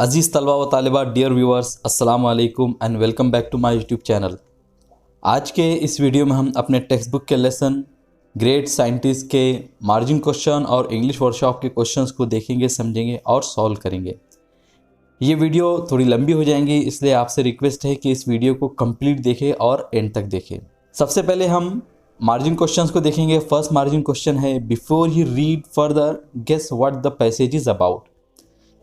अजीज़ तलबा व तालिबात, dear viewers, अस्सलाम वालेकुम and welcome back to my YouTube channel. आज के इस वीडियो में हम अपने टेक्स्ट बुक के लेसन ग्रेट साइंटिस्ट के मार्जिन क्वेश्चन और इंग्लिश वर्कशॉप के क्वेश्चंस को देखेंगे, समझेंगे और सॉल्व करेंगे। ये वीडियो थोड़ी लंबी हो जाएंगी, इसलिए आपसे रिक्वेस्ट है कि इस वीडियो को कंप्लीट देखें और एंड तक देखें। सबसे पहले हम मार्जिन क्वेश्चंस को देखेंगे। फर्स्ट मार्जिन क्वेश्चन है, before you read further guess what the passage is about.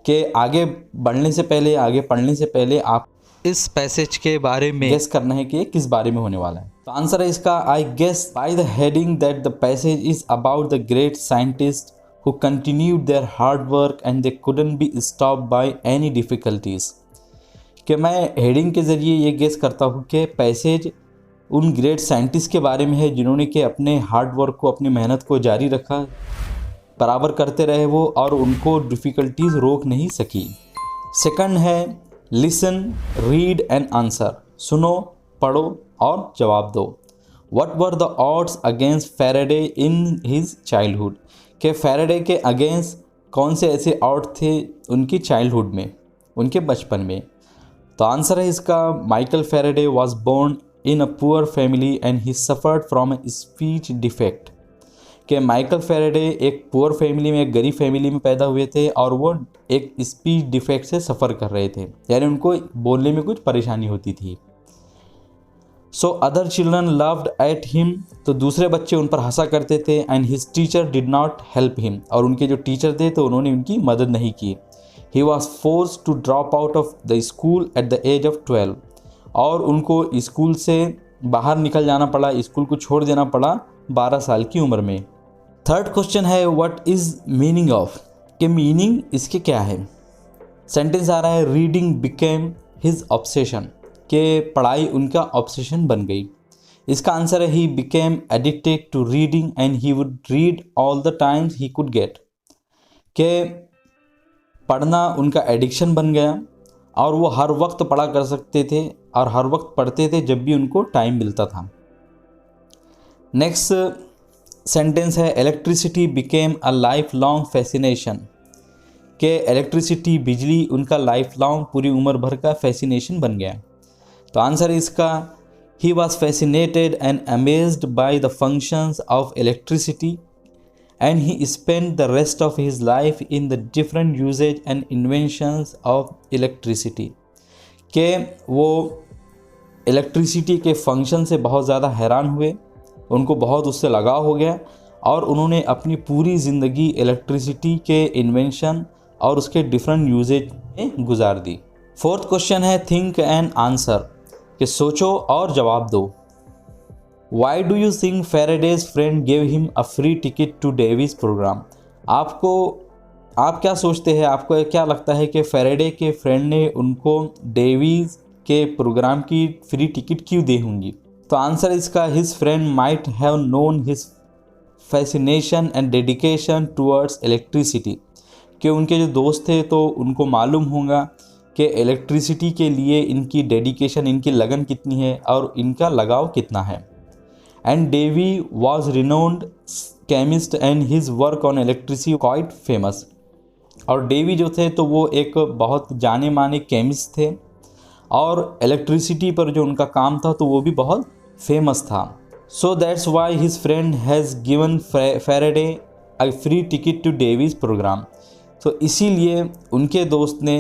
कि आगे बढ़ने से पहले, आगे पढ़ने से पहले आप इस पैसेज के बारे में गेस करना है कि ये किस बारे में होने वाला है। तो आंसर है इसका, I guess by the heading that the passage is about the great scientist who continued their hard work and they couldn't be stop by any difficulties. कि मैं हेडिंग के ज़रिए ये गेस करता हूँ कि पैसेज उन ग्रेट साइंटिस्ट के बारे में है जिन्होंने कि अपने हार्ड वर्क को, अपनी मेहनत को जारी रखा, बराबर करते रहे वो, और उनको डिफ़िकल्टीज रोक नहीं सकी। सेकंड है, लिसन, रीड एंड आंसर। सुनो, पढ़ो और जवाब दो। What were the odds against Faraday in his childhood. के फैराडे के अगेंस्ट कौन से ऐसे ऑड थे उनकी चाइल्डहुड में, उनके बचपन में। तो आंसर है इसका, Michael Faraday was born in a poor family and he suffered from a speech defect. कि माइकल फैराडे एक पुअर फैमिली में, एक गरीब फैमिली में पैदा हुए थे और वो एक स्पीच डिफेक्ट से सफ़र कर रहे थे, यानी उनको बोलने में कुछ परेशानी होती थी। So other children loved at him, तो दूसरे बच्चे उन पर हंसा करते थे। And his teacher did not help him, और उनके जो टीचर थे तो उन्होंने उनकी मदद नहीं की। He was forced to drop out of the school at the age of 12, और उनको स्कूल से बाहर निकल जाना पड़ा, स्कूल को छोड़ देना पड़ा 12 साल की उम्र में। थर्ड क्वेश्चन है, व्हाट इज़ मीनिंग ऑफ। के मीनिंग इसके क्या है। सेंटेंस आ रहा है, रीडिंग बिकेम हिज ऑब्सेशन। के पढ़ाई उनका ऑब्सेशन बन गई। इसका आंसर है, he became addicted to reading and he would read all the times he could get. के पढ़ना उनका एडिक्शन बन गया और वो हर वक्त पढ़ा कर सकते थे और हर वक्त पढ़ते थे जब भी उनको टाइम मिलता था। नेक्स्ट सेंटेंस है, electricity became a life long fascination. के इलेक्ट्रिसिटी, बिजली, उनका लाइफ लॉन्ग, पूरी उम्र भर का फैसिनेशन बन गया। तो आंसर इसका, he was fascinated and amazed by the functions of electricity and he spend the rest of his life in the different usages and inventions of electricity. के वो इलेक्ट्रिसिटी के फंक्शन से बहुत ज़्यादा हैरान हुए, उनको बहुत उससे लगाव हो गया और उन्होंने अपनी पूरी ज़िंदगी इलेक्ट्रिसिटी के इन्वेंशन और उसके डिफरेंट यूजेज में गुजार दी। फोर्थ क्वेश्चन है, थिंक एंड आंसर। कि सोचो और जवाब दो। Why do you think Faraday's friend gave him a free ticket to Davy's program. आप क्या सोचते हैं, आपको क्या लगता है कि फैराडे के फ्रेंड ने उनको डेविस के प्रोग्राम की फ्री टिकट क्यों दी होंगी। तो आंसर इसका, his friend might have known his fascination and dedication towards electricity. कि उनके जो दोस्त थे तो उनको मालूम होगा कि इलेक्ट्रिसिटी के लिए इनकी डेडिकेशन, इनकी लगन कितनी है और इनका लगाव कितना है। And Davy was renowned chemist and his work on electricity quite famous. और डेवी जो थे तो वो एक बहुत जाने माने केमिस्ट थे और इलेक्ट्रिसिटी पर जो उनका काम था तो वो भी बहुत फेमस था। So that's why his friend has given Faraday a free ticket to Davy's program. तो इसीलिए उनके दोस्त ने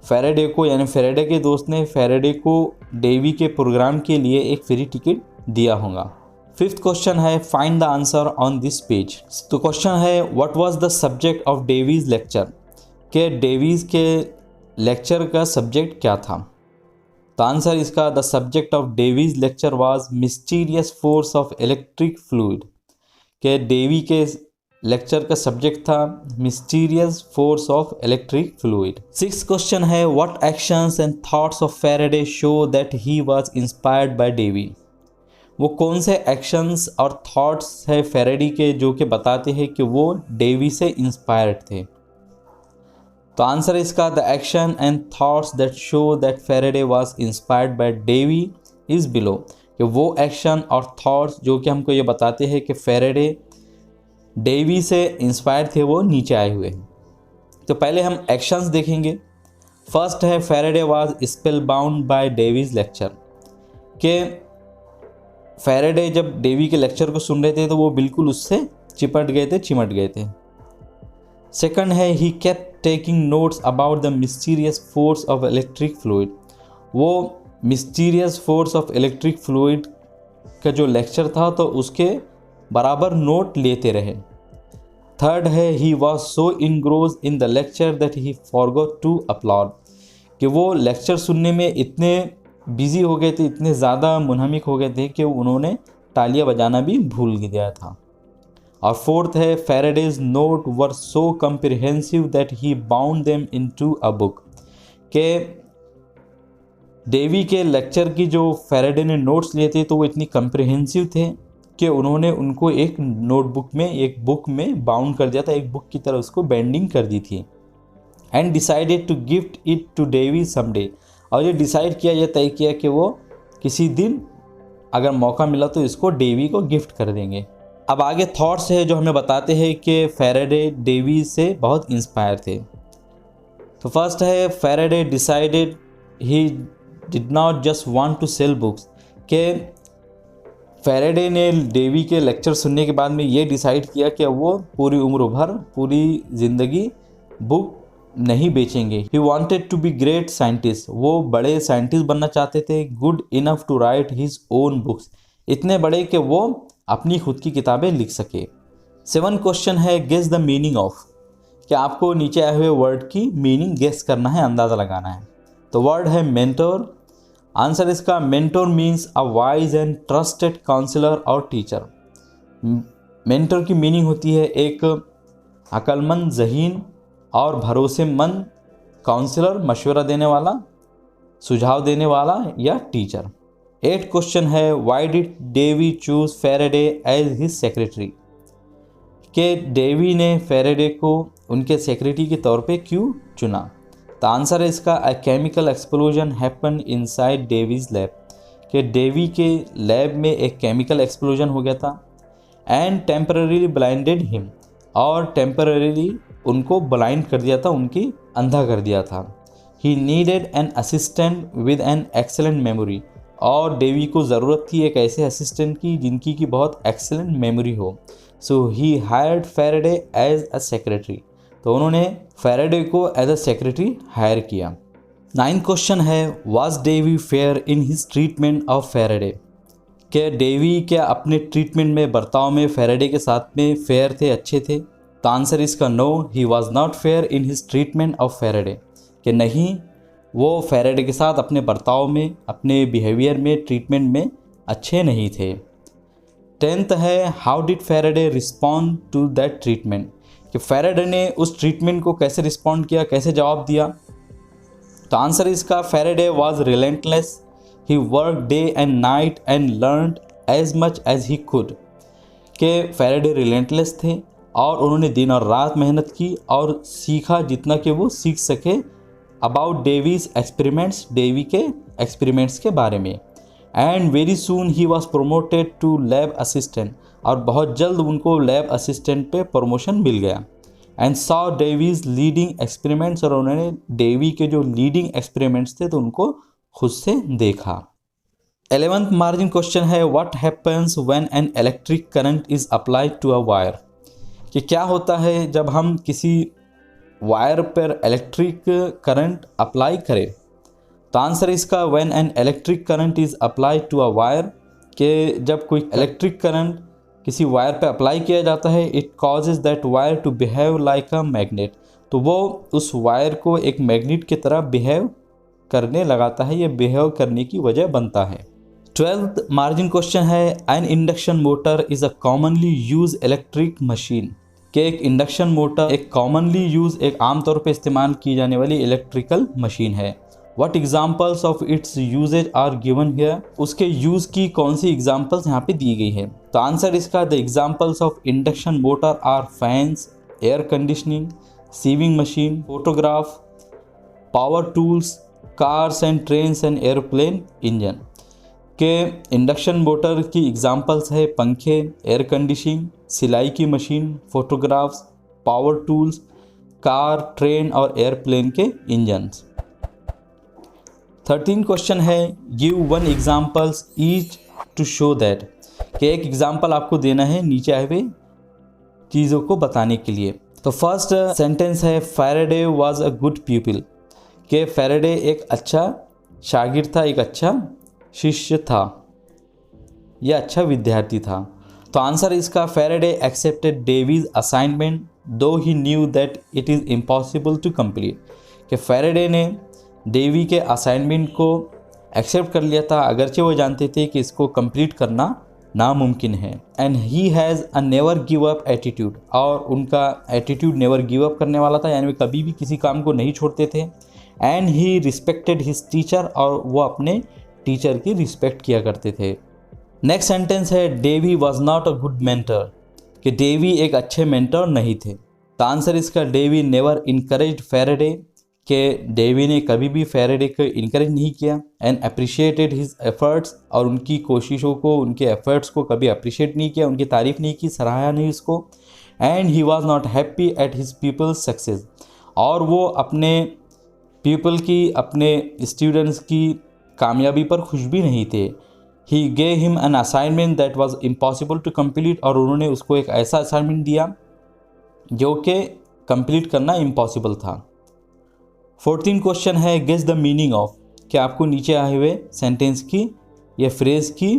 फैराडे को, यानी फैराडे के दोस्त ने फैराडे को डेवी के प्रोग्राम के लिए एक फ्री टिकट दिया होगा। फिफ्थ क्वेश्चन है, find the answer on this page. तो क्वेश्चन है, what was the subject of Davy's lecture. के डेविस के लेक्चर का सब्जेक्ट क्या था। तो आंसर इसका, the subject of Davy's lecture was mysterious force of electric fluid. के डेवी के लेक्चर का सब्जेक्ट था mysterious force of electric fluid. Six question है, what actions and thoughts of Faraday show that he was inspired by Davy. वो कौन से actions और thoughts है फैराडे के जो कि बताते हैं कि वो डेवी से इंस्पायर्ड थे। तो आंसर इसका, the action and thoughts that show that Faraday was inspired by Davy is below. कि वो एक्शन और थॉट्स जो कि हमको ये बताते हैं कि फैराडे डेवी से इंस्पायर थे वो नीचे आए हुए हैं। तो पहले हम एक्शंस देखेंगे फर्स्ट है Faraday was spell bound by Davy's lecture, के फैराडे जब डेवी के लेक्चर को सुन रहे थे तो वो बिल्कुल उससे चिमट गए थे। सेकंड है he kept taking notes about the mysterious force of electric fluid, वो mysterious force of electric fluid का जो लेक्चर था तो उसके बराबर नोट लेते रहे। थर्ड है he was so engrossed in the lecture that he forgot to upload, कि वो लेक्चर सुनने में इतने बिजी हो गए थे, इतने ज़्यादा मुनहमिक हो गए थे कि उन्होंने तालियां बजाना भी भूल गया था। और फोर्थ है Faraday's note were so comprehensive that he bound them into a book, के डेवी के लेक्चर की जो फैराडे ने नोट्स लिए थे तो वो इतनी कम्प्रिहेंसिव थे कि उन्होंने उनको एक नोटबुक में, एक बुक में बाउंड कर दिया था, एक बुक की तरह उसको बेंडिंग कर दी थी। And decided to gift it to Davy someday, और ये डिसाइड किया, ये तय किया कि वो किसी दिन अगर मौका मिला तो इसको डेवी को गिफ्ट कर देंगे। अब आगे थॉट्स है जो हमें बताते हैं कि फैराडे डेवी से बहुत इंस्पायर थे। तो फर्स्ट है Faraday decided he did not just want to sell books, के फैराडे ने डेवी के लेक्चर सुनने के बाद में ये डिसाइड किया कि वो पूरी उम्र भर, पूरी ज़िंदगी बुक नहीं बेचेंगे। He wanted to be great scientist, वो बड़े साइंटिस्ट बनना चाहते थे। Good enough to write his own books, इतने बड़े कि वो अपनी खुद की किताबें लिख सके। 7 क्वेश्चन है गेस द मीनिंग ऑफ, कि आपको नीचे आए हुए वर्ड की मीनिंग गेस करना है, अंदाज़ा लगाना है। तो वर्ड है मेंटोर। आंसर इसका mentor means a wise and trusted counsellor और टीचर। मेंटोर की मीनिंग होती है एक अक्लमंद, ज़हीन और भरोसेमंद काउंसलर, मशवरा देने वाला, सुझाव देने वाला या टीचर। 8 क्वेश्चन है why did Davy choose Faraday as his secretary, के डेवी ने फैराडे को उनके सेक्रेटरी के तौर पे क्यों चुना। तो आंसर है इसका a chemical explosion happen inside Davy's lab, कि डेवी के लैब में एक केमिकल एक्सप्लोजन हो गया था। एंड टेम्पररीली ब्लाइंडेड हिम, और टेम्पररीली उनको ब्लाइंड कर दिया था, उनकी अंधा कर दिया था। He needed an assistant with an excellent memory, और डेवी को ज़रूरत थी एक ऐसे असिस्टेंट की जिनकी की बहुत एक्सेलेंट मेमोरी हो। So he hired Faraday as a secretary, तो उन्होंने फैराडे को एज अ सेक्रेटरी हायर किया। 9 क्वेश्चन है was Davy fair in his treatment of Faraday, क्या डेवी क्या अपने ट्रीटमेंट में, बर्ताव में फैराडे के साथ में फेयर थे, अच्छे थे। तो आंसर इसका no, he was not fair in his treatment of Faraday, कि नहीं, वो फैराडे के साथ अपने बर्ताव में, अपने बिहेवियर में, ट्रीटमेंट में अच्छे नहीं थे। 10th है how did Faraday respond to that treatment, कि फैराडे ने उस ट्रीटमेंट को कैसे रिस्पॉन्ड किया, कैसे जवाब दिया। तो आंसर इसका Faraday was relentless, he work day and night and learned as much as he could, के फैराडे रिलेंटलेस थे और उन्होंने दिन और रात मेहनत की और सीखा जितना कि वो सीख सके अबाउट डेवीज एक्सपेरिमेंट्स, डेवी के एक्सपेरिमेंट्स के बारे में। And very soon he was promoted to lab assistant, और बहुत जल्द उनको लैब असिस्टेंट पे प्रमोशन मिल गया। And saw Davy's leading experiments, और उन्होंने डेवी के जो लीडिंग एक्सपेरिमेंट्स थे तो उनको खुद से देखा। 11th मार्जिन क्वेश्चन है what happens when an electric current is applied to a wire, कि क्या होता है जब हम किसी वायर पर इलेक्ट्रिक करंट अप्लाई करें। तो आंसर इसका when an electric current is applied to a wire, कि जब कोई इलेक्ट्रिक करंट किसी वायर पे अप्लाई किया जाता है, it causes that wire to behave like a magnet, तो वो उस वायर को एक मैग्नेट की तरह बिहेव करने लगाता है, ये बिहेव करने की वजह बनता है। 12th मार्जिन क्वेश्चन है an induction motor is a commonly use electric machine, कि एक इंडक्शन मोटर एक कॉमनली यूज, एक आमतौर पर इस्तेमाल की जाने वाली इलेक्ट्रिकल मशीन है। What examples of its usages are given here, उसके यूज़ की कौन सी एग्जाम्पल्स यहाँ पे दी गई है। तो आंसर इसका the examples of induction motor are fans, air conditioning, sewing machine, photograph, power tools, cars and trains and airplane engine, के इंडक्शन मोटर की एग्जाम्पल्स है पंखे, एयर कंडीशनिंग, सिलाई की machine, photographs, power tools, car, train और airplane के engines. 13 question है give one examples each to show that, कि एक एग्जाम्पल आपको देना है नीचे आए हुए चीज़ों को बताने के लिए। तो फर्स्ट सेंटेंस है Faraday was a good people, कि फैराडे एक अच्छा शागिर्द था, एक अच्छा शिष्य था या अच्छा विद्यार्थी था। तो आंसर इसका Faraday accepted Davy's assignment though he knew that it is impossible to complete, कि फैराडे ने डेवी के असाइनमेंट को एक्सेप्ट कर लिया था अगरचे वो जानते थे कि इसको कंप्लीट करना नामुमकिन है। And he has a never give up attitude, और उनका एटीट्यूड नेवर गिव अप करने वाला था, यानी वे कभी भी किसी काम को नहीं छोड़ते थे। And he respected his teacher, और वो अपने टीचर की रिस्पेक्ट किया करते थे। नेक्स्ट सेंटेंस है Davy was not a good mentor, कि डेवी एक अच्छे मेंटर नहीं थे। तो आंसर इसका डेवी नेवर इनकरेज्ड फैराडे, कि डेवी ने कभी भी फैराडे को इनकरेज नहीं किया। एंड अप्रिशिएटेड हिज एफर्ट्स, और उनकी कोशिशों को, उनके एफर्ट्स को कभी अप्रिशिएट नहीं किया, उनकी तारीफ नहीं की, सराहा नहीं उसको। And he was not happy at his people's success, और वो अपने पीपल की, अपने स्टूडेंट्स की कामयाबी पर खुश भी नहीं थे। He gave him an assignment that was impossible to complete, और उन्होंने उसको एक ऐसा असाइनमेंट दिया जो कि कंप्लीट करना इम्पॉसिबल था। 14 क्वेश्चन है गेस द मीनिंग ऑफ, कि आपको नीचे आए हुए सेंटेंस की या फ्रेज की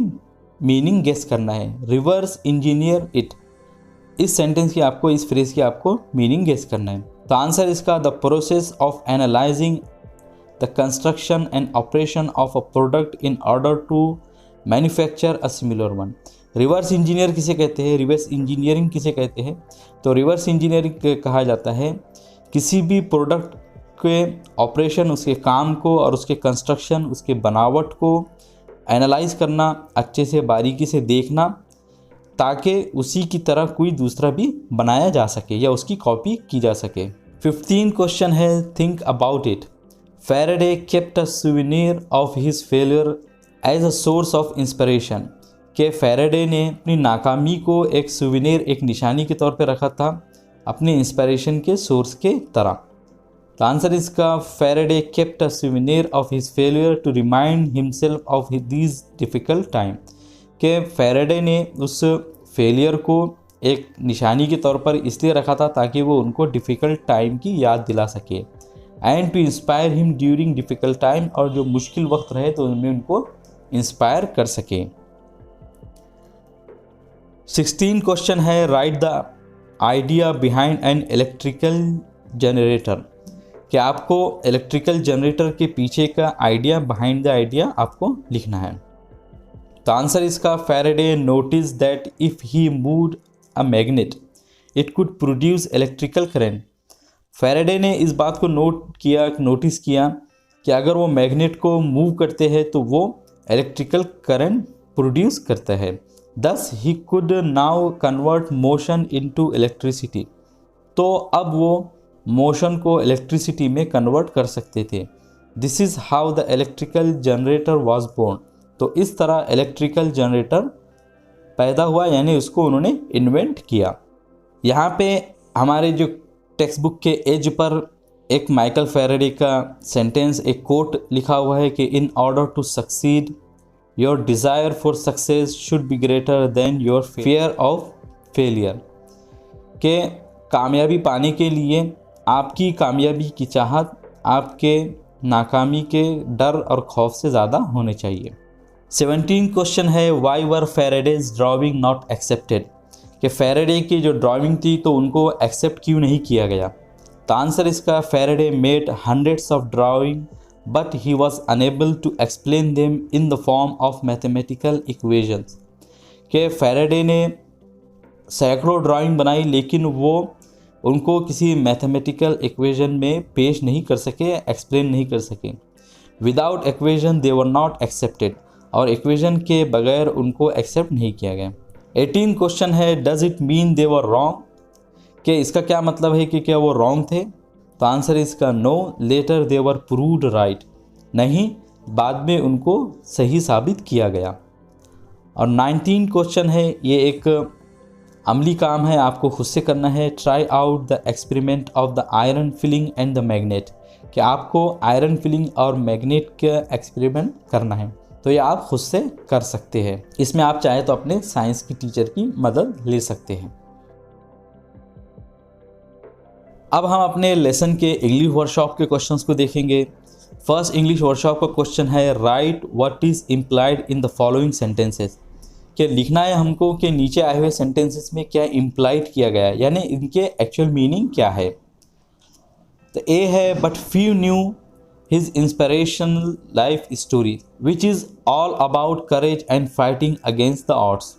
मीनिंग गेस करना है। रिवर्स इंजीनियर इट, इस सेंटेंस की आपको, इस फ्रेज की आपको मीनिंग गेस करना है। तो आंसर इसका the process of analysing the construction and operation of a product in order to manufacture a similar one. Reverse engineer किसे कहते हैं, रिवर्स इंजीनियरिंग किसे कहते हैं? तो रिवर्स इंजीनियरिंग कहा जाता है किसी भी प्रोडक्ट के ऑपरेशन, उसके काम को और उसके कंस्ट्रक्शन, उसके बनावट को एनालाइज करना, अच्छे से बारीकी से देखना, ताकि उसी की तरह कोई दूसरा भी बनाया जा सके या उसकी कॉपी की जा सके। 15 क्वेश्चन है think about it. Faraday kept a souvenir of his failure as a source of inspiration, के फैराडे ने अपनी नाकामी को एक सुवेनियर, एक निशानी के तौर पर रखा था, अपने इंस्पिरेशन के सोर्स के तरह। तो आंसर इसका Faraday kept a souvenir of his failure to remind himself of this difficult time, के फैराडे ने उस फेलियर को एक निशानी के तौर पर इसलिए रखा था ताकि वो उनको डिफ़िकल्ट टाइम की याद दिला सके। And to inspire him during difficult time, और जो मुश्किल वक्त रहे तो उनमें उनको इंस्पायर कर सके। 16 क्वेश्चन है right the idea behind an electrical generator, कि आपको इलेक्ट्रिकल जनरेटर के पीछे का आइडिया, बिहाइंड द आइडिया आपको लिखना है। तो आंसर इसका Faraday notice that if he moved a magnet it could produce electrical current. Faraday ने इस बात को नोटिस किया कि अगर वो मैग्नेट को मूव करते हैं तो वो इलेक्ट्रिकल करंट प्रोड्यूस करता है। दस he could now convert motion into electricity, तो अब वो मोशन को इलेक्ट्रिसिटी में कन्वर्ट कर सकते थे। This is how the electrical generator was born, तो इस तरह इलेक्ट्रिकल जनरेटर पैदा हुआ, यानी उसको उन्होंने इन्वेंट किया। यहाँ पे हमारे जो टेक्स्ट बुक के एज पर एक माइकल फैराडे का सेंटेंस, एक कोट लिखा हुआ है कि in order to succeed your desire for success should be greater than your fear of failure, के कामयाबी पाने के लिए आपकी कामयाबी की चाहत आपके नाकामी के डर और खौफ से ज़्यादा होने चाहिए। 17 क्वेश्चन है why were Faraday's drawing not accepted, कि फैराडे की जो ड्राइंग थी तो उनको एक्सेप्ट क्यों नहीं किया गया। तो आंसर इसका Faraday made hundreds of drawing but he was unable to explain them in the form of mathematical equations, के फैराडे ने सैकड़ों ड्राइंग बनाई लेकिन वो उनको किसी मैथमेटिकल इक्वेशन में पेश नहीं कर सके, एक्सप्लेन नहीं कर सके। Without equation they were not accepted, और इक्वेशन के बगैर उनको एक्सेप्ट नहीं किया गया। 18 क्वेश्चन है does it mean they were wrong, कि इसका क्या मतलब है कि क्या वो रॉन्ग थे। तो आंसर इसका नो, लेटर दे वर प्रूव्ड राइट, नहीं बाद में उनको सही साबित किया गया। और 19 क्वेश्चन है, ये एक अमली काम है, आपको खुद से करना है। Try out the experiment of the iron filling and the magnet, कि आपको आयरन फिलिंग और मैग्नेट का एक्सपेरिमेंट करना है, तो ये आप खुद से कर सकते हैं। इसमें आप चाहे तो अपने साइंस की टीचर की मदद ले सकते हैं। अब हम अपने लेसन के इंग्लिश वर्कशॉप के क्वेश्चंस को देखेंगे। फर्स्ट इंग्लिश वर्कशॉप का क्वेश्चन है right what is implied in the following sentences. कि लिखना है हमको कि नीचे आए हुए सेंटेंसेस में क्या इम्प्लाइड किया गया है, यानी इनके एक्चुअल मीनिंग क्या है। तो ए है but few knew his inspirational life story which is all about courage and fighting against the odds.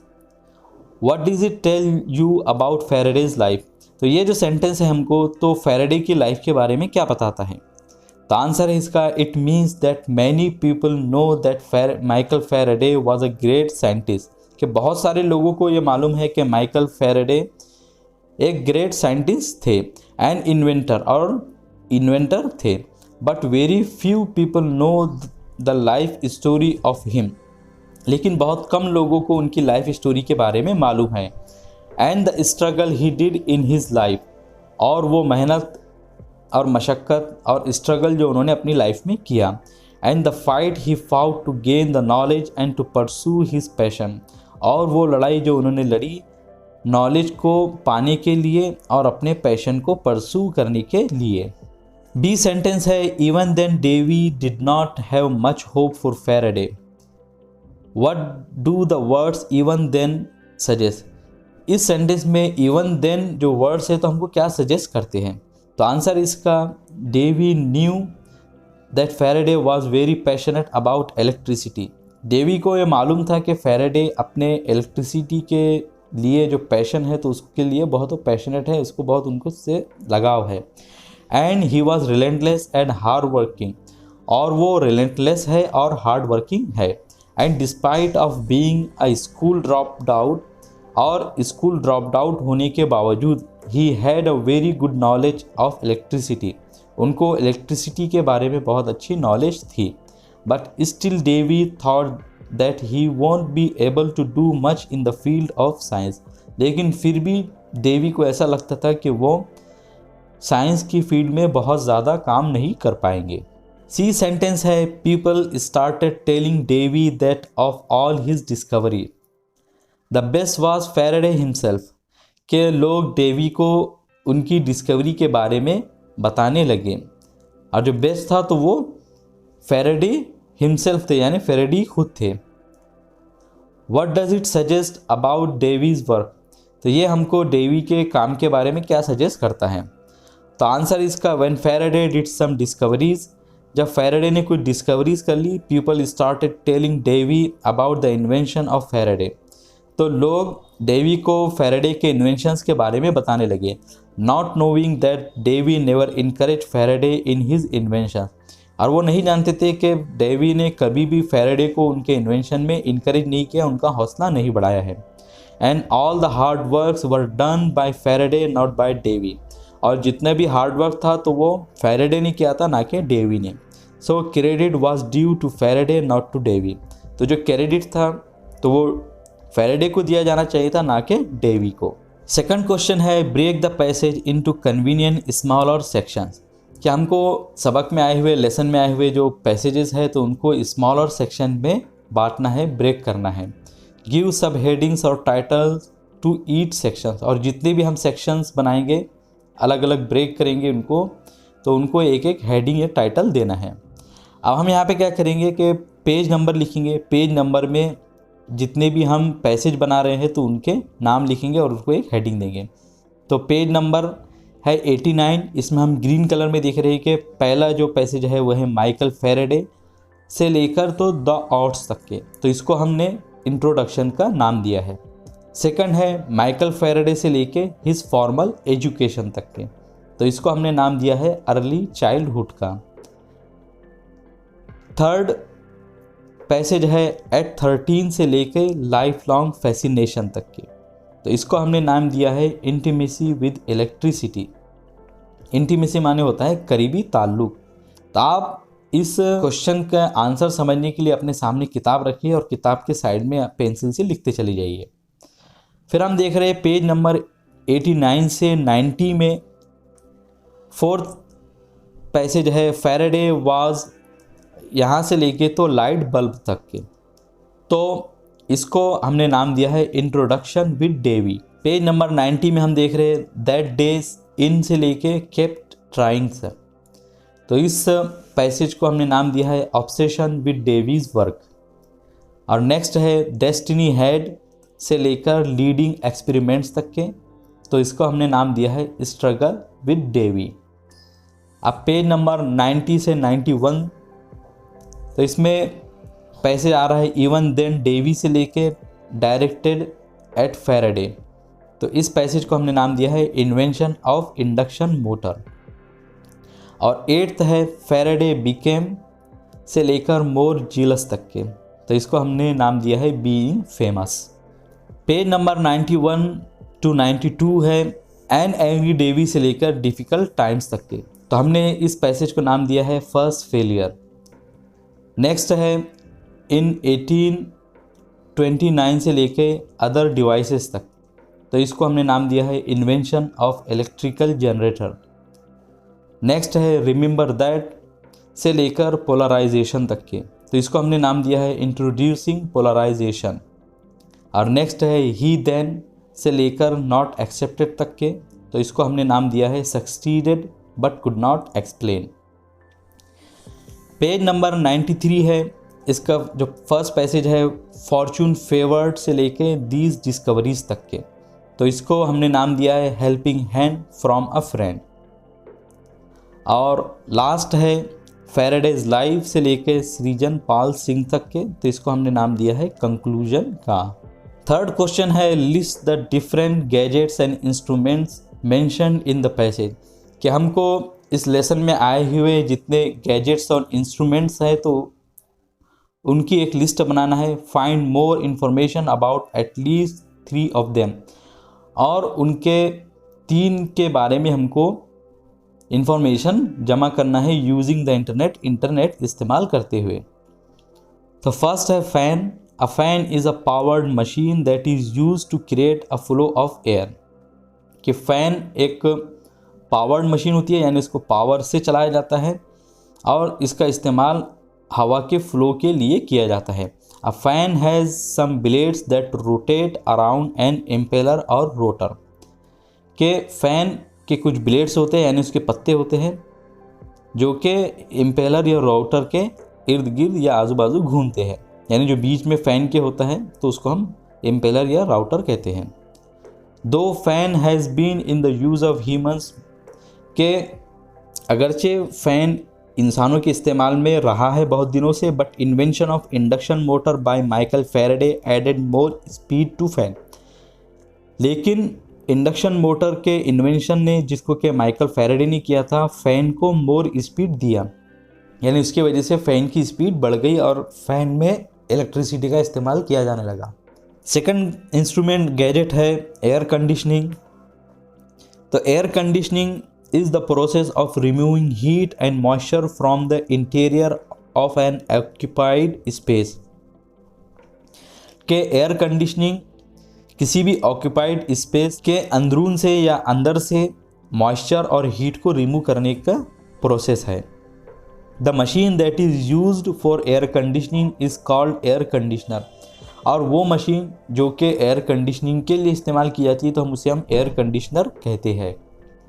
What does it tell you about Faraday's life. तो ये जो सेंटेंस है हमको तो फैराडे की लाइफ के बारे में क्या बताता है। तो आंसर है इसका it means that many people know that Michael Faraday was a great scientist. कि बहुत सारे लोगों को ये मालूम है कि माइकल फैराडे एक ग्रेट साइंटिस्ट थे एंड इन्वेंटर थे, but very few people know the life story of him. लेकिन बहुत कम लोगों को उनकी लाइफ स्टोरी के बारे में मालूम है। And the struggle he did in his life, और वो मेहनत और मशक्क़त और स्ट्रगल जो उन्होंने अपनी लाइफ में किया। And the fight he fought to gain the knowledge and to pursue his passion, और वो लड़ाई जो उन्होंने लड़ी नॉलेज को पाने के लिए और अपने पैशन को परसू करने के लिए। बी सेंटेंस है even then Davy did not have much hope for Faraday. What do the words even then suggest. इस सेंटेंस में इवन देन जो वर्ड्स है तो हमको क्या सजेस्ट करते हैं। तो आंसर इसका Davy knew that Faraday was very passionate about electricity. Davy को ये मालूम था कि फैराडे अपने इलेक्ट्रिसिटी के लिए जो पैशन है तो उसके लिए बहुत पैशनेट है, उसको बहुत उनको से लगाव है। And he was relentless and hard working, और वो रिलेंटलेस है और हार्ड वर्किंग है। And despite of being a school dropped out, और स्कूल ड्रॉप्ड आउट होने के बावजूद he had a very good knowledge of electricity, उनको इलेक्ट्रिसिटी के बारे में बहुत अच्छी नॉलेज थी। But still Davy thought that he won't be able to do much in the field of science. लेकिन फिर भी डेवी को ऐसा लगता था कि वो साइंस की फील्ड में बहुत ज़्यादा काम नहीं कर पाएंगे। सी सेंटेंस है people started telling Davy that of all his discovery the best was Faraday himself. के लोग डेवी को उनकी डिस्कवरी के बारे में बताने लगे, और जो बेस्ट था तो वो फैराडे हिमसेल्फ थे, यानी फैराडे खुद थे। What does it suggest about Davy's work. तो ये हमको डेवी के काम के बारे में क्या सजेस्ट करता है। तो आंसर इसका when Faraday did some discoveries, जब फैराडे ने कुछ डिस्कवरीज कर ली, people started telling Davy about the invention of Faraday. तो लोग डेवी को फैराडे के इन्वेंशंस के बारे में बताने लगे। Not knowing that Davy never encourage Faraday in his invention, और वो नहीं जानते थे कि डेवी ने कभी भी फैराडे को उनके इन्वेंशन में इनकरेज नहीं किया, उनका हौसला नहीं बढ़ाया है। And all the hard works were done by Faraday not by Davy, और जितने भी हार्ड वर्क था तो वो फैराडे ने किया था, ना कि डेवी ने। So credit was due to Faraday not to Davy. तो जो क्रेडिट था तो वो फैराडे को दिया जाना चाहिए था, ना कि डेवी को। सेकंड क्वेश्चन है break the passage into convenient smaller sections. कि हमको सबक में आए हुए, लेसन में आए हुए जो पैसेजेस है तो उनको स्मॉलर सेक्शन में बांटना है, ब्रेक करना है। गिव सब हेडिंग्स और टाइटल्स टू ईच सेक्शंस, और जितने भी हम सेक्शंस बनाएंगे अलग अलग ब्रेक करेंगे उनको, तो उनको एक एक हेडिंग या टाइटल देना है। अब हम यहाँ पे क्या करेंगे कि पेज नंबर लिखेंगे। पेज नंबर में जितने भी हम पैसेज बना रहे हैं तो उनके नाम लिखेंगे और उसको एक हेडिंग देंगे। तो पेज नंबर है 89, इसमें हम ग्रीन कलर में देख रहे हैं कि पहला जो पैसेज है वह है माइकल फैराडे से लेकर तो द ऑड्स तक के, तो इसको हमने इंट्रोडक्शन का नाम दिया है। सेकंड है माइकल फैराडे से लेके हिज फॉर्मल एजुकेशन तक के, तो इसको हमने नाम दिया है अर्ली चाइल्डहुड का। थर्ड पैसेज है एट 13 से लेके लाइफ लॉन्ग फैसिनेशन तक के, तो इसको हमने नाम दिया है इंटीमेसी विद इलेक्ट्रिसिटी। इंटीमेसी माने होता है करीबी ताल्लुक। तो आप इस क्वेश्चन का आंसर समझने के लिए अपने सामने किताब रखिए और किताब के साइड में पेंसिल से लिखते चले जाइए। फिर हम देख रहे हैं पेज नंबर 89 से 90 में फोर्थ पैसेज है फैराडे वाज, यहाँ से लेके तो लाइट बल्ब तक के, तो इसको हमने नाम दिया है introduction with Davy. Page number 90 में हम देख रहे हैं दैट डेज इन से लेके केप्ट ट्राइंग से, तो इस पैसेज को हमने नाम दिया है ऑब्सेशन विद डेवीज वर्क। और नेक्स्ट है डेस्टिनी हैड से लेकर लीडिंग एक्सपेरिमेंट्स तक के, तो इसको हमने नाम दिया है स्ट्रगल विद डेवी। अब पेज नंबर 90 से 91, तो इसमें पैसेज आ रहा है इवन देन डेवी से लेके डायरेक्टेड एट फैराडे, तो इस पैसेज को हमने नाम दिया है इन्वेंशन ऑफ इंडक्शन मोटर। और 8th है फैराडे बिकेम से लेकर मोर जीलस तक के, तो इसको हमने नाम दिया है being famous. Page number 91 to 92 है एन एंग्री डेवी से लेकर डिफ़िकल्ट टाइम्स तक के, तो हमने इस पैसेज को नाम दिया है फर्स्ट फेलियर। नेक्स्ट है इन 1829 से लेके अदर डिवाइसेस तक, तो इसको हमने नाम दिया है invention of electrical generator. Next है रिमेंबर दैट से लेकर पोलराइजेशन तक के, तो इसको हमने नाम दिया है इंट्रोड्यूसिंग पोलराइजेशन। और नेक्स्ट है ही देन से लेकर नॉट एक्सेप्टेड तक के, तो इसको हमने नाम दिया है succeeded but could not explain. Page number 93 है, इसका जो फर्स्ट पैसेज है फॉर्चून फेवर्ड से लेके दीज डिस्कवरीज तक के, तो इसको हमने नाम दिया है helping hand from a friend. और लास्ट है फैराडेज लाइफ से लेके सृजन पाल सिंह तक के, तो इसको हमने नाम दिया है कंक्लूजन का। थर्ड क्वेश्चन है list the different gadgets and instruments mentioned in the passage, कि हमको इस लेसन में आए हुए जितने गैजेट्स और इंस्ट्रूमेंट्स हैं तो उनकी एक लिस्ट बनाना है। Find more information about at least 3 of them, और उनके 3 के बारे में हमको इंफॉर्मेशन जमा करना है यूजिंग द इंटरनेट इस्तेमाल करते हुए। तो फर्स्ट है fan. A fan is a powered machine that is use to create a flow of air, कि फ़ैन एक पावर्ड मशीन होती है, यानी इसको पावर से चलाया जाता है और इसका इस्तेमाल हवा के फ्लो के लिए किया जाता है। A fan has some blades that rotate around an impeller or rotor, के फ़ैन के कुछ ब्लेड्स होते हैं यानी उसके पत्ते होते हैं जो कि इम्पेलर या रोटर के इर्द गिर्द या आजू बाजू घूमते हैं, यानी जो बीच में फ़ैन के होता है तो उसको हम इम्पेलर या राउटर कहते हैं। Though fan has been in the use of humans, के अगरचे फ़ैन इंसानों के इस्तेमाल में रहा है बहुत दिनों से, but invention of induction motor by Michael Faraday added more speed to fan, लेकिन इंडक्शन मोटर के इन्वेंशन ने, जिसको कि माइकल फैराडे ने किया था, फ़ैन को मोर स्पीड दिया, यानी उसकी वजह से फ़ैन की स्पीड बढ़ गई और फ़ैन में इलेक्ट्रिसिटी का इस्तेमाल किया जाने लगा। सेकंड इंस्ट्रूमेंट गैजेट है एयर कंडीशनिंग। तो air conditioning is the process of removing heat and moisture from the interior of an occupied space, के एयर कंडीशनिंग किसी भी ऑक्यूपाइड स्पेस के अंदरून से या अंदर से मॉइस्चर और हीट को रिमूव करने का प्रोसेस है। The machine that is used for air conditioning is called air conditioner, और वो मशीन जो कि एयर कंडीशनिंग के लिए इस्तेमाल की जाती है तो हम एयर कंडीशनर कहते हैं।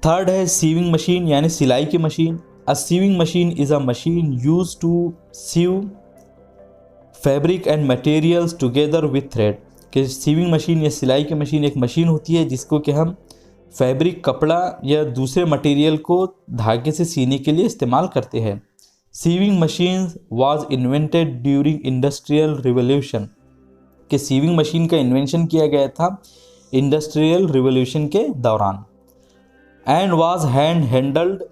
थर्ड है सीविंग मशीन, यानी सिलाई की machine. A sewing machine is a machine use to sew fabric and materials together with thread, कि सीविंग मशीन या सिलाई की मशीन एक मशीन होती है जिसको कि हम फैब्रिक, कपड़ा या दूसरे मटेरियल को धागे से सीने के लिए इस्तेमाल करते हैं। Sewing machines was invented during industrial revolution, कि सीविंग मशीन का इन्वेंशन किया गया था इंडस्ट्रियल रिवोल्यूशन के दौरान। एंड वाज हैंड हैंडल्ड,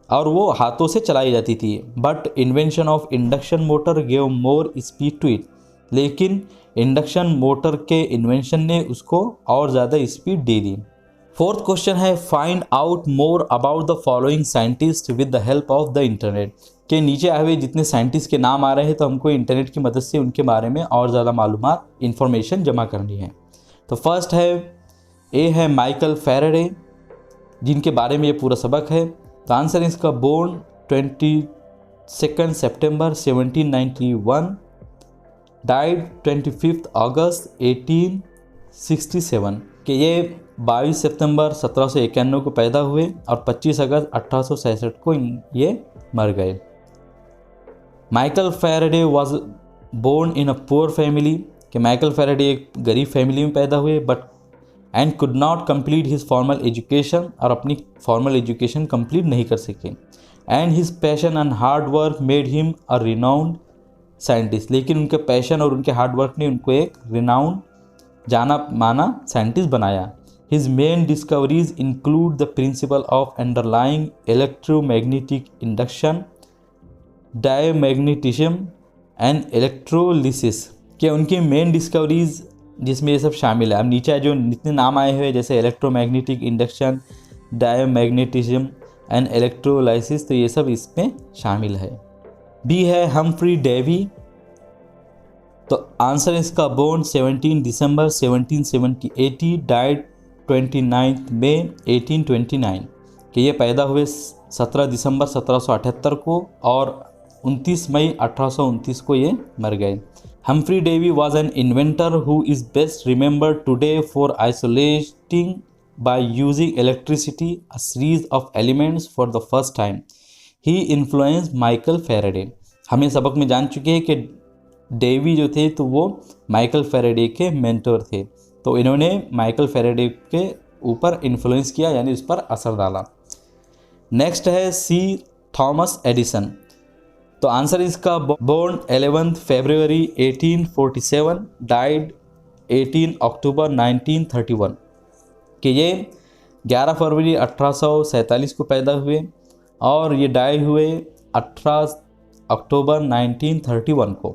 और वो हाथों से चलाई जाती थी। But invention of induction motor gave more speed to it, लेकिन इंडक्शन मोटर के इन्वेंशन ने उसको और ज़्यादा स्पीड दे दी। फोर्थ क्वेश्चन है find out more about the following scientist with the help of the internet, के नीचे आए हुए जितने साइंटिस्ट के नाम आ रहे हैं तो हमको इंटरनेट की मदद से उनके बारे में और ज़्यादा मालूमात, इन्फॉर्मेशन जमा करनी है। तो फर्स्ट है ए है माइकल फैराडे, जिनके बारे में ये पूरा सबक है। तो आंसर इसका बोर्न 22 सितंबर 1791, डाइड 25 अगस्त 1867 कि ये 22 सितंबर 1791 को पैदा हुए और 25 अगस्त 1866 को ये मर गए। Michael Faraday was born in a poor family कि माइकल फैराडे एक गरीब फैमिली में पैदा हुए but and could not complete his formal education, और अपनी फॉर्मल एजुकेशन कंप्लीट नहीं कर सके। And his passion and hard work made him a renowned scientist, लेकिन उनके पैशन और उनके हार्ड वर्क ने उनको एक रिनाउंड जाना माना साइंटिस्ट बनाया। His main discoveries include the principle of underlying electromagnetic induction, diamagnetism and electrolysis के उनकी मेन डिस्कवरीज जिसमें ये सब शामिल है। अब नीचे जो जितने नाम आए हुए जैसे electromagnetic induction, diamagnetism and electrolysis, तो ये सब इसमें शामिल है। बी है हम्फ्री डेवी, तो आंसर इसका बोर्न 17 दिसंबर 1780, डाइड 29 मई 1829 कि ये पैदा हुए 17 दिसंबर 1778 को और 29 मई 1829 को ये मर गए। Humphry Davy was an inventor who is best remembered today for isolating by using electricity a series of elements for the first time. He influenced Michael Faraday. हम ये सबक में जान चुके हैं कि डेवी जो थे तो वो माइकल फैराडे के मेंटर थे, तो इन्होंने माइकल फैराडे के ऊपर इन्फ्लुएंस किया यानी उस पर असर डाला। नेक्स्ट है सी थॉमस एडिसन, तो आंसर इसका बोर्न 11 फरवरी 1847, डाइड 18 अक्टूबर 1931 कि ये 11 फरवरी 1847 को पैदा हुए और ये डाई हुए 18 अक्टूबर 1931 को।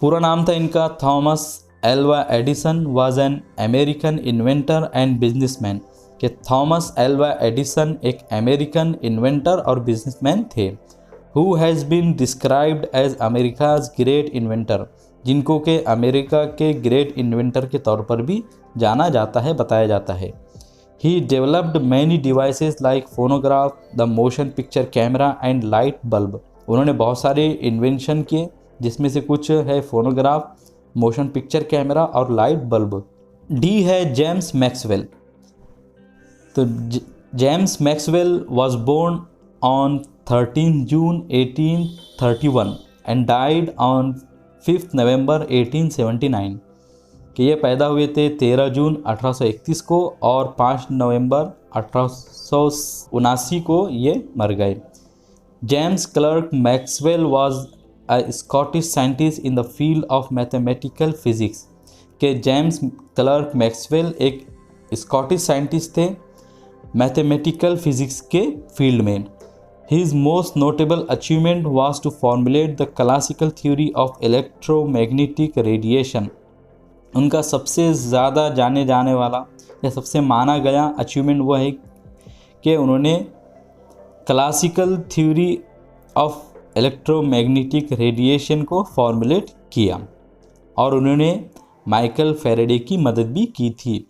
पूरा नाम था इनका Thomas Alva Edison, was an American inventor and businessman कि थॉमस एल्वा एडिसन एक अमेरिकन इन्वेंटर और बिजनेसमैन थे। Who has been described as America's great inventor, जिनको के अमेरिका के ग्रेट इन्वेंटर के तौर पर भी जाना जाता है, बताया जाता है। He developed many devices like phonograph, the motion picture camera and light bulb. उन्होंने बहुत सारे इन्वेंशन किए जिसमें से कुछ है फोनोग्राफ, मोशन पिक्चर कैमरा और लाइट बल्ब। डी है जेम्स मैक्सवेल, तो James Maxwell was born on 13 June 1831 and died on 5 November 1879 कि ये पैदा हुए थे 13 जून 1831 को और 5 नवंबर 1879 को ये मर गए। James clerk Maxwell was a Scottish scientist in the field of mathematical physics कि जेम्स क्लर्क मैक्सवेल एक स्कॉटिश साइंटिस्ट थे मैथमेटिकल फिजिक्स के फील्ड में। His most notable achievement was to formulate the classical theory of electromagnetic radiation. उनका सबसे ज़्यादा जाने जाने वाला या सबसे माना गया अचीवमेंट वो है कि उन्होंने classical theory of electromagnetic radiation को फॉर्मुलेट किया और उन्होंने माइकल फैराडे की मदद भी की थी।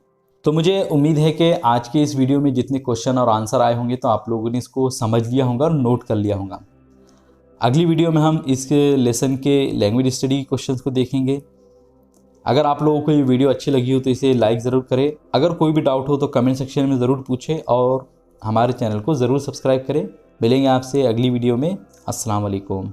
तो मुझे उम्मीद है कि आज के इस वीडियो में जितने क्वेश्चन और आंसर आए होंगे तो आप लोगों ने इसको समझ लिया होगा और नोट कर लिया होगा। अगली वीडियो में हम इस लेसन के लैंग्वेज स्टडी क्वेश्चंस को देखेंगे। अगर आप लोगों को ये वीडियो अच्छी लगी हो तो इसे लाइक ज़रूर करें। अगर कोई भी डाउट हो तो कमेंट सेक्शन में ज़रूर पूछें और हमारे चैनल को ज़रूर सब्सक्राइब करें। मिलेंगे आपसे अगली वीडियो में। अस्सलाम वालेकुम।